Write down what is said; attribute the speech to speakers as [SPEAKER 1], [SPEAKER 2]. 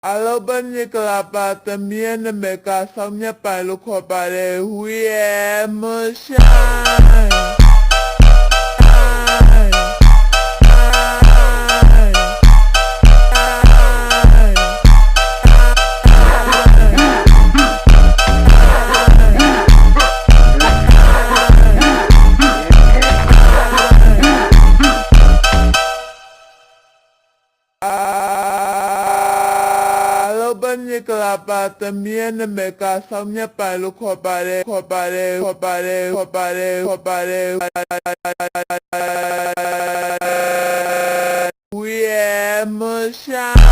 [SPEAKER 1] Alo bên như là bà tầm nhiên là mẹ cả xong nhé bà lúc khỏi bà để huy em mơ shine. Bên như là bà tầm nhiên là mẹ cả xong nhé bà lúc khỏi bà để huy em mơ shine.